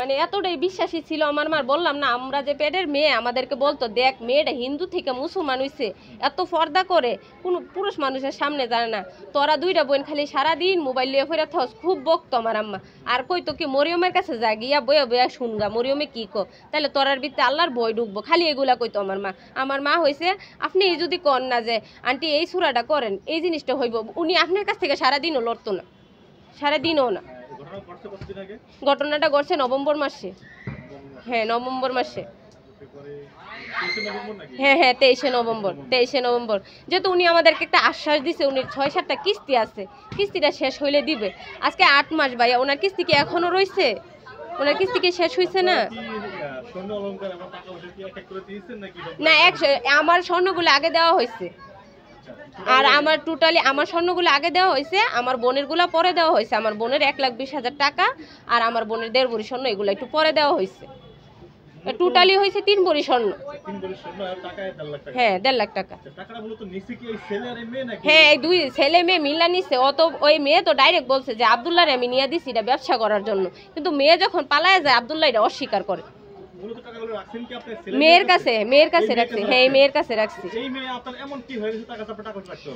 মানে এতটাই বিশ্বাসী ছিল আমার মার, বললাম না আমরা যে পেটের মেয়ে, আমাদেরকে বলতো দেখ মেয়েটা হিন্দু থেকে মুসলমান হইছে, এত পর্দা করে, কোনো পুরুষ মানুষের সামনে যায় না, তোরা দুইটা বোন খালি সারাদিন মোবাইল লিয়ে ফেরত থাকস। খুব বকতো আমার আম্মা। আর কইতো কি মরিয়মের কাছে যা গিয়া বইয়া বইয়া শুনগা মরিয়মে কি কো, তাহলে তোরার ভিতরে আল্লাহর ভয় ঢুকবো, খালি এগুলা কইতো আমার মা। আমার মা হয়েছে আপনি এই যদি কন না যে আন্টি এই সুরাটা করেন এই জিনিসটা হইব, উনি আপনার কাছ থেকে সারাদিনও লড়তো না, সারাদিনও না। ঘটনাটা ঘটছে নভেম্বর মাসে। হ্যাঁ নভেম্বর মাসে। হ্যাঁ হ্যাঁ 23শে নভেম্বর। 23শে নভেম্বর যেহেতু উনি আমাদেরকে একটা আশ্বাস দিছে, উনি 6-7টা কিস্তি আছে, কিস্তিটা শেষ হইলে দিবে। আজকে 8 মাস ভাইয়া, ওনার কিস্তি কি এখনো রয়েছে? ওনার কিস্তি কি শেষ হয়েছে না? না আমার স্বর্ণগুলো আগে দেওয়া হয়েছে, আর আমার টোটালি আমার স্বর্ণগুলো আগে দেওয়া হয়েছে, আমার বোনের গুলা পরে দেওয়া হয়েছে। আমার বোনের 1,20,000 টাকা আর আমার বোনের 1.5 ভরি স্বর্ণ এগুলো একটু পরে দেওয়া হয়েছে। টোটালি হয়েছে 3 ভরি স্বর্ণ। হ্যাঁ 1.5 লাখ টাকা। হ্যাঁ এই দুই ছেলে মেয়ে মিলা নিছে। অত ওই মেয়ে তো ডাইরেক্ট বলছে যে আব্দুল্লাহরে আমি নিয়ে দিছি এটা ব্যবসা করার জন্য, কিন্তু মেয়ে যখন পালায় যায় আব্দুল্লাহ এটা অস্বীকার করে। মেয়ের কাছে রাখছি। হ্যাঁ এই মেয়ের কাছে রাখছি।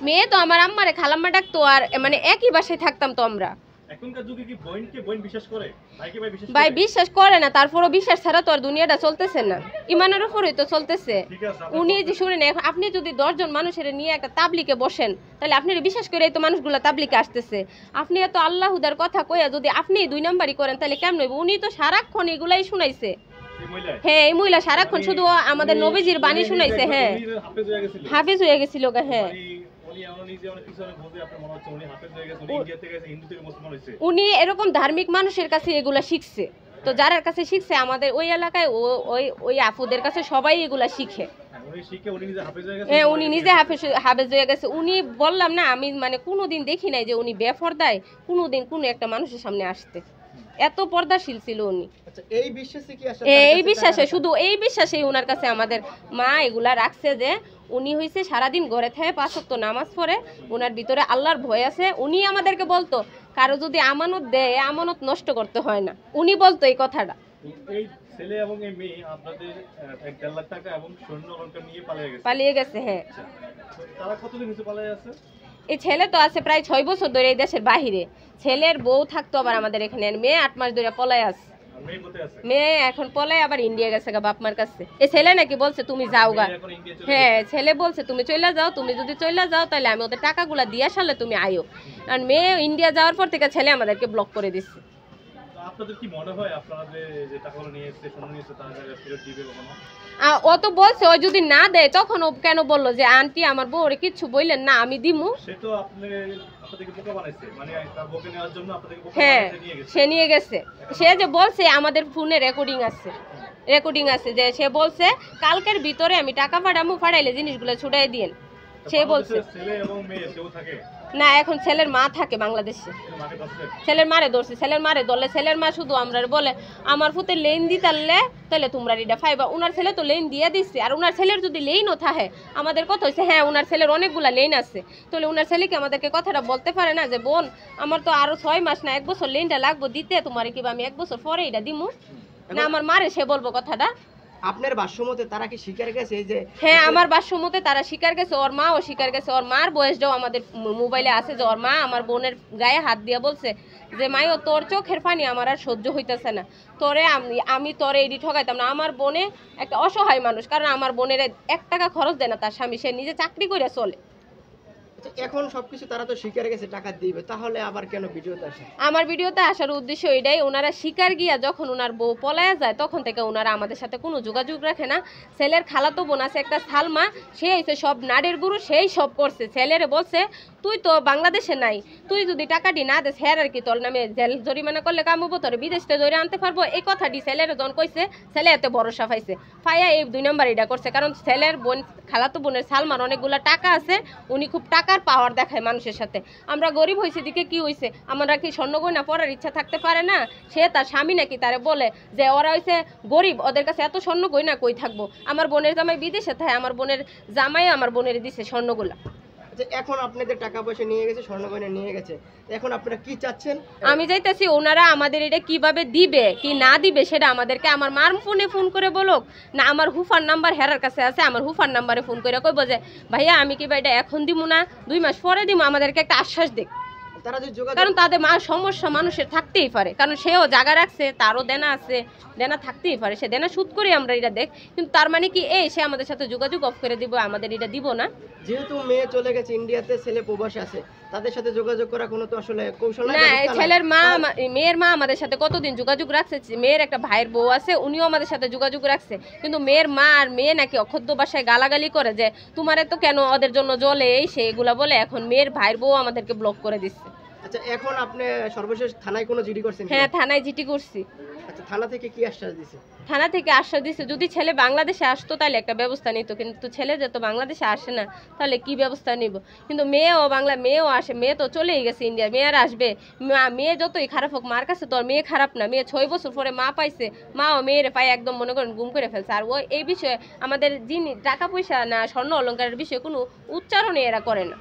মেয়ে তো আমার আম্মারে খালাম্মা ডাকতো, আর মানে একই বাসায় থাকতাম তো আমরা। ভাই বিশ্বাস করে না, তারপরও বিশ্বাস ছাড়া তো আর দুনিয়াটা চলতেছে না, ইমানের উপরেই তো চলতেছে। উনি যে শুনেন, আপনি যদি 10 জন মানুষের নিয়ে একটা তাবলিকে বসেন, তাহলে আপনি বিশ্বাস করে এই তো মানুষগুলো তাবলিকে আসতেছে। আপনি এত আল্লাহুদার কথা কইয়া যদি আপনি 2 নাম্বারই করেন তাহলে কেমন হইব? উনি তো সারাক্ষণ এগুলাই শুনাইছে। হ্যাঁ এই মহিলা সারাক্ষণ শুধু আমাদের নবীজির বাণী শুনাইছে। হ্যাঁ হাফেজ হয়ে গেছিল। হ্যাঁ উনি এরকম ধার্মিক মানুষের কাছে এগুলা শিখছে, তো যার কাছে শিখছে আমাদের ওই এলাকায় ওই আপুদের কাছে সবাই এগুলা শিখে। হ্যাঁ উনি নিজে হাফেজ হয়ে গেছে। উনি বললাম না আমি মানে কোনোদিন দেখি নাই যে উনি বেপরদায় কোনোদিন কোনো একটা মানুষের সামনে আসতে, এত পর্দাশীল ছিল উনি। এই বিশ্বাসে শুধু এই বিশ্বাসেই ওনার কাছে আমাদের মা এগুলা রাখছে যে উনি হইছে সারাদিন ঘরে থেকে 5 ওয়াক্ত নামাজ পড়ে, ওনার ভিতরে আল্লাহর ভয় আছে। উনি আমাদেরকে বলতো কারো যদি আমানত দেয় আমানত নষ্ট করতে হয় না, উনি বলতো এই কথাটা। এই ছেলে এবং এই মেয়ে আপনাদের 1.5 লাখ টাকা এবং স্বর্ণ অলংকার নিয়ে পালিয়ে গেছে। হ্যাঁ তারা কতদিন হইছে পালিয়ে আছে? এই ছেলে তো আছে প্রায় 6 বছর ধরে এই দেশের বাহিরে। ছেলের বউ থাকতো আবার আমাদের এখানে, মেয়ে 8 মাস ধরে পলায় আছে। মেয়ে এখন পলায় আবার ইন্ডিয়া গেছে গা বাপ মার কাছে। এই ছেলে নাকি বলছে তুমি যাও গা। হ্যাঁ ছেলে বলছে তুমি চলে যাও, তুমি যদি চলে যাও তাহলে আমি ওদের টাকাগুলা দিয়ে আসলে তুমি আয়ো। আর মেয়ে ইন্ডিয়া যাওয়ার পর থেকে ছেলে আমাদেরকে ব্লক করে দিচ্ছে। আপনাদের কি মনে হয় আপনারা যে টাকাগুলো নিয়ে এসেছে সোনা নিয়ে এসেছে তারা ফেরত দিবে কখনো? ও তো বলছে ও যদি না দেয় তখন ও কেন বললো যে আন্টি আমার বউরে কিছু বললেন না আমি দিমু। সে তো আপনাদেরকে বোকা বানাইছে, মানে তার বউকে নেওয়ার জন্য আপনাদেরকে বোকা বানাইছে নিয়ে গেছে। সে নিয়ে গেছে। সে যে বলছে আমাদের ফোনে রেকর্ডিং আছে যে সে বলছে কালকের ভিতরে আমি টাকা পাঠামু, পাঠাইলে জিনিসগুলো ছুটাই দিয়েন। সে বলছে ছেলে এবং মেয়ে কেউ থাকে না, এখন ছেলের মা থাকে বাংলাদেশে। ছেলের মারে ধরছে, ছেলের মারে ধরলে ছেলের মা শুধু আমরা বলে আমার ফুতে লেন দিতালে তাহলে তোমরা রিডা ফাইবা। উনার ছেলে তো লেন দিয়ে দিচ্ছে, আর উনার ছেলের যদি লেনও থাকে আমাদের কথা হয়েছে হ্যাঁ উনার ছেলের অনেকগুলা লেন আছে, তাহলে উনার ছেলেকে আমাদেরকে কথাটা বলতে পারে না যে বোন আমার তো আরো 6 মাস না 1 বছর লেনটা লাগবো দিতে, তোমার কি আমি 1 বছর পরে এটা দিমু না? আমার মারে সে বলবো কথাটা। আপনার ভাষ্যমতে তারা কি স্বীকার গেছে যে? হ্যাঁ আমার ভাষ্যমতে তারা স্বীকার গেছে, ওর মাও স্বীকার গেছে। ওর মার বয়সটাও আমাদের মোবাইলে আছে যে ওর মা আমার বোনের গায়ে হাত দিয়ে বলছে যে মাইও তোর চোখের পানি আমার আর সহ্য হইতেছে না, তোরে আমি তোরে এডি ঠকাইতাম না। আমার বোনে একটা অসহায় মানুষ, কারণ আমার বোনের 1 টাকা খরচ দেয় না তার স্বামী, সে নিজে চাকরি করে চলে। এখন সবকিছু তারা তো স্বীকার গেছে টাকা দিবে, তাহলে আবার কেন ভিডিওতে আসে? আমার ভিডিওতে আসার উদ্দেশ্য এটাই, ওনারা স্বীকার গিয়া যখন ওনার বউ পলায়া যায় তখন থেকে ওনারা আমাদের সাথে কোনো যোগাযোগ রাখে না। ছেলের খালাতো বোন আছে একটা সালমা, সে হইছে সব নাড়ের গুরু, সেই সব করছে। ছেলেরে বলছে তুই তো বাংলাদেশে নাই, তুই যদি টাকাটি না দেস হ্যাঁ আর কি তোর নামে জেল জরিমানা করলে কাম হবো, তোর বিদেশ থেকে ধরে আনতে পারবো। এই কথাটি ছেলের জন কইছে, ছেলে এতে ভরসা পাইছে, পাইয়া এই 2 নাম্বার এটা করছে। কারণ ছেলের বোন খালাতো বোনের সালমার অনেকগুলো টাকা আছে, উনি খুব টাকার পাওয়ার দেখায় মানুষের সাথে। আমরা গরিব হয়েছে দিকে কি হয়েছে, আমরা কি স্বর্ণ গয়না পরার ইচ্ছা থাকতে পারে না? সে তার স্বামী নাকি তারে বলে যে ওরা হয়েছে গরিব, ওদের কাছে এত স্বর্ণ গয়না কই থাকবো। আমার বোনের জামাই বিদেশে থাকে, আমার বোনের জামাই আমার বোনের দিছে স্বর্ণগুলা। আচ্ছা, এখন আপনাদের টাকা পয়সা নিয়ে গেছে, স্বর্ণ গয়না নিয়ে গেছে, এখন আপনারা কি চাচ্ছেন? আমি চাইতেছি ওনারা আমাদের এটা কিভাবে দিবে কি না দিবে সেটা আমাদেরকে আমার মার ফোনে ফোন করে বলুক, না আমার হুফার নাম্বার হেরার কাছে আছে, আমার হুফার নাম্বারে ফোন করে কইব যে ভাইয়া আমি কি এটা এখন দিব না 2 মাস পরে দিব, আমাদেরকে একটা আশ্বাস দিক। তারা যদি যোগাযোগ, কারণ তাদের সমস্যা মানুষের থাকতেই পারে, কারণ সেও জায়গা রাখছে, তারও দেনা আছে, দেনা থাকতেই পারে, সে দেনা সুদ করে আমরা এটা দেখ, কিন্তু তার মানে কি এই সে আমাদের সাথে যোগাযোগ অফ করে দিব, আমাদের এটা দিব না। যেহেতু মেয়ে চলে গেছে ইন্ডিয়াতে, ছেলে প্রবাসে আছে, তাদের সাথে যোগাযোগ করা কোনো তো আসলে কৌশল না, ছেলের মা মেয়ের মা আমাদের সাথে কতদিন যোগাযোগ রাখছে, মেয়ের একটা ভাইয়ের বউ আছে উনিও আমাদের সাথে যোগাযোগ রাখছে, কিন্তু মেয়ের মা আর মেয়ে নাকি অক্ষত ভাষায় গালাগালি করে যে তোমারে তো কেন ওদের জন্য জলে এই সে এগুলা বলে, এখন মেয়ের ভাইয়ের বউ আমাদেরকে ব্লক করে দিচ্ছে। আচ্ছা, এখন আপনি সর্বশেষ থানায় কোনো জিডি করছেন? হ্যাঁ, থানায় জিটি করছি। আচ্ছা, থানা থেকে কি আশ্বাস দিছে? থানা থেকে আশ্বাস দিচ্ছে যদি ছেলে বাংলাদেশে আসতো তাহলে একটা ব্যবস্থা নিত, কিন্তু ছেলে যে তো বাংলাদেশে আসে না তাহলে কি ব্যবস্থা নিব। কিন্তু মেয়েও আসে, মেয়ে তো চলেই গেছে ইন্ডিয়া, মেয়ে আর আসবে? মেয়ে যতই খারাপ হোক মার কাছে তো আর মেয়ে খারাপ না, মেয়ে 6 বছর পরে মা পাইছে, মাও মেয়ের পায়ে একদম মনে করেন গুম করে ফেলছে। আর এই বিষয়ে আমাদের যিনি টাকা পয়সা না স্বর্ণ অলঙ্কারের বিষয়ে কোনো উচ্চারণই এরা করে না।